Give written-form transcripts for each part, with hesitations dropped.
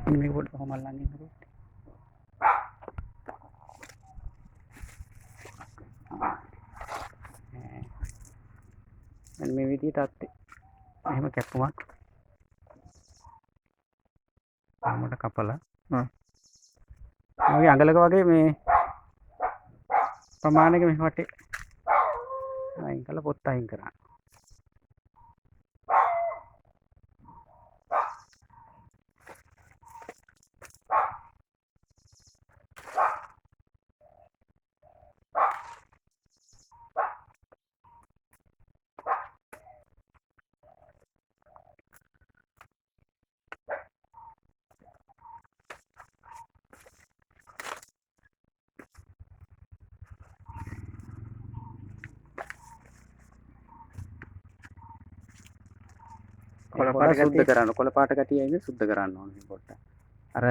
මේක පොඩ්ඩක් කොහොම අල්ලන් ඉන්නකො. මෙන්න මේ විදිහට අත්තේ එහෙම කැපුමක් ආමඩ කපලා මගේ අඟලක වගේ මේ ප්‍රමාණයක මේ වටේ අයින් කළා පොත් අයින් කරා. සුද්ධ කරන්න කොළ පාට ගතිය අයින් සුද්ධ කරන්න ඕනේ පොට්ට. අර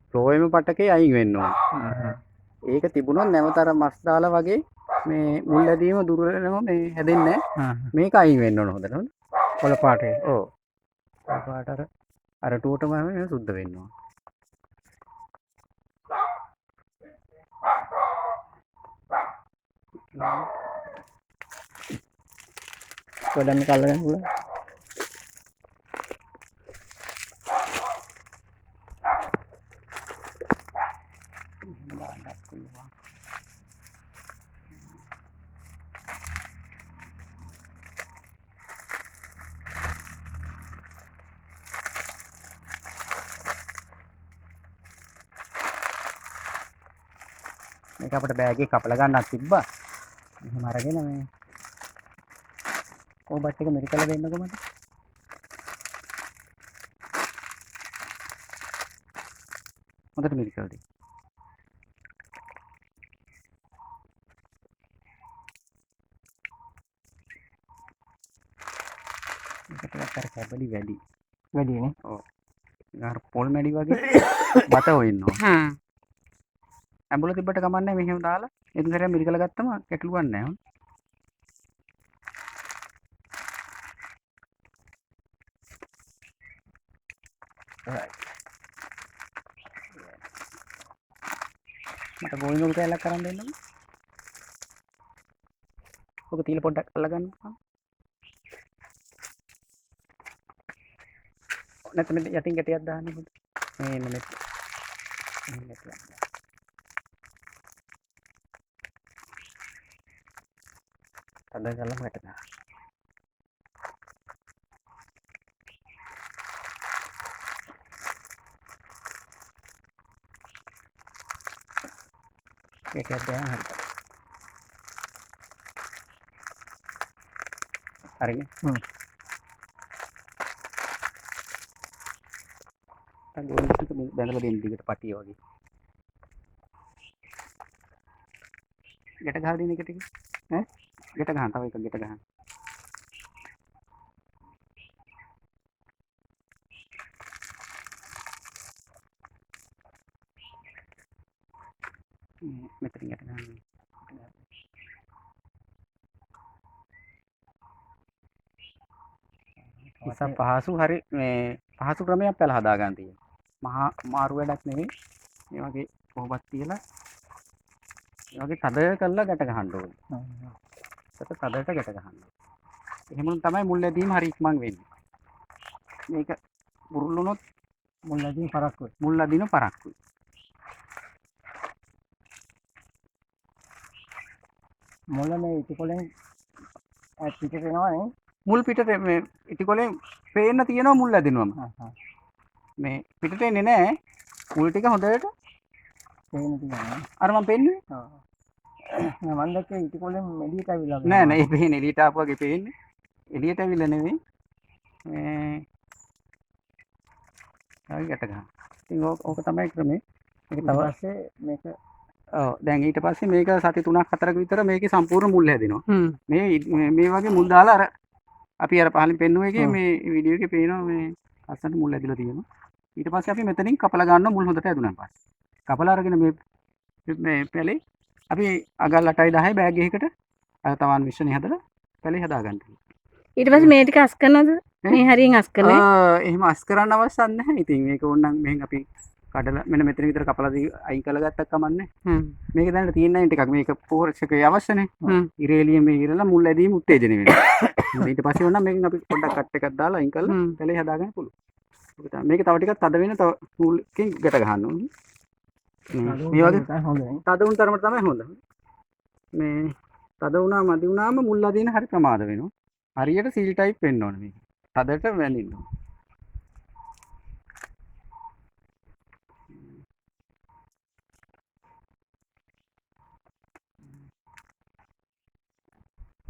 ෆ්ලෝ එම පටකේ අයින් වෙන්න ඕනේ. ඒක තිබුණොත් නැවත අර මස් දාලා වගේ මේ මුල් ඇදීම දුර වෙනව මේ හැදෙන්නේ නැහැ. මේක අයින් වෙන්න ඕන හොඳට. කොළ පාටේ. ඔව්. කොළ පාට අර ටූටම මේ සුද්ධ වෙන්න ඕන. කොළම කල්ලගෙන පුළුවන්. මේක අපිට බෑග් එක කපලා ගන්නත් තිබ්බා. එහෙම අරගෙන මේ කොබට් එක මෙරිකලා දෙන්නකො මට. හොඳට මෙරිකලා දෙන්න. මේකට අර කැබලි වැඩි නේ. ඔව්. අර පොල් මැඩි වගේ බත හොයනවා. ඇඹුල තිබ්බට කමන්නේ මෙහෙම දාලා එතුන් සැරයක් මිරිකලා ගත්තම කැටලුවක් නැහැ. මට ගෝල් කෑල්ලක් කරන් දෙන්නකෝ. ඔක තීල පොඩ්ඩක් අල්ලගන්න. නැත්නම් යටින් ගැටියක් දාන්න පොඩ්ඩ. මේ මෙතන. අද ගලම වැටෙනවා. ඒක දැන් හරිනේ. අද ගෝල් ටික බැලලා දෙන්න දිගට පටිය වගේ. ගැට ගහලා දෙන එක ටික. ගැට ගහන්න තව එක ගැට ගහන්න. මෙතනින් ගැට ගහන්න. ඉතින් පහසු හරි මේ පහසු ක්‍රමයක් පැල හදා ගන්න තියෙනවා. මහා මාරු වැඩක් නෙවෙයි. මේ වගේ කොහොමත් තියලා මේ වගේ තද කරලා ගැට ගහන්න ඕනේ. තදට ගැට ගහන්න. එහෙම තමයි මුල් ඇදීම හරි ඉක්මන් වෙන්නේ. මේක බුරුල් වුණොත් මුල් ඇදීම පරක්කුයි. මුල් ඇදීම පරක්කුයි. මුල මේ ඉටිකොලෙන් පිටට එනවා නේ. මුල් පිටට මේ ඉටිකොලෙන් පේන්න තියෙනවා මුල් ඇදිනවම. මේ පිටට එන්නේ නැහැ. මුල් ටික හොඳට පේන්න තියෙනවා. අර මම පෙන්නේ. මම දැක්කේ ඉටිකොලෙන් එළියට ඇවිල්ලා. නෑ නෑ ඒ පේන්නේ එළියට ආපු වගේ පේන්නේ. එළියට ඇවිල්ලා නෙවෙයි. මේ ආයි ගැට ගන්න. ඉතින් ඕක තමයි ක්‍රමේ. මේක තව පස්සේ මේක ඔව් දැන් ඊට පස්සේ මේක සති 3ක් 4ක විතර මේකේ සම්පූර්ණ මුල් හැදෙනවා. මේ වගේ මුල් දාලා අර අපි අර පහලින් පෙන්නුව එකේ මේ වීඩියෝ එකේ පේනවා මේ අස්සන්ට මුල් ඇදලා තියෙනවා. ඊට පස්සේ අපි මෙතනින් කපලා ගන්නවා මුල් හොඳට ඇදුනන් පස්සේ. කපලා අරගෙන මේ පැලේ අපි අගල් 8යි 10යි බෑග් එකකට අර තවන් මිශ්‍රණය හදලා පැලේ හදා ගන්නවා. ඊට පස්සේ මේ ටික අස් කරනවද? මේ හරියෙන් අස් කරන්නේ? එහෙම අස් කරන්න අවශ්‍ය නැහැ. ඉතින් මේක ඕනනම් මෙහෙන් අපි කඩලා මෙන්න මෙතන විතර කපලා අයින් කරලා ගත්තක් කමන්නේ. මේක දැනට තියෙන ටිකක් මේක පෝෂකය අවශ්‍යනේ. ඉරේලිය මේ ඉරලා මුල් ඇදීම උත්තේජනය වෙනවා. ඊට පස්සේ ඕනනම් මේකෙන් අපි පොඩ්ඩක් කට් එකක් දාලා අයින් කරලා පැලේ හදාගන්න පුළුවන්. මේක තව ටිකක් තද වෙන තව මුල්කින් ගැට ගන්න ඕනේ. මේ වගේ තද වුණ තරමට තමයි හොඳ. මේ තද වුණා මදි වුණාම මුල් අදින හරි ප්‍රමාද වෙනවා. හරියට සීල් ටයිප් වෙන්න ඕනේ මේක. තදට වැනින්න ඕනේ.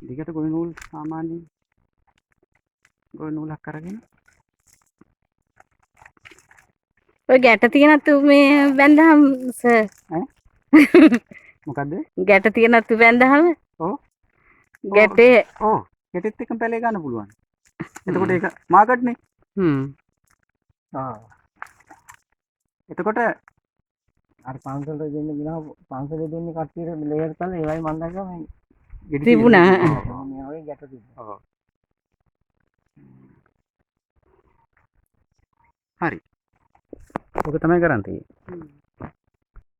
දිගට ගොවි නූල් සාමාන්‍යයෙන් ගොවි නූලක් අරගෙන ඔය ගැට තියෙනත් මේ බැඳහම සර්. මොකද්ද? ගැට තියෙනත් බැඳහම ඔව්. ගැටේ ඔව්. ගැටෙත් එක්කම පැලේ ගන්න පුළුවන්. එතකොට ඒක මාකට් නේ. එතකොට අර පන්සලට දෙන්න ගිනා පන්සලේ දෙන්නේ කට්ටියට ලේයර් කරලා ඒවයි මන් දැක්කා මේ තිබුණා. මේ වගේ ගැට තිබුණා. ඔව්. හරි. ඔක තමයි කරන් තියෙන්නේ.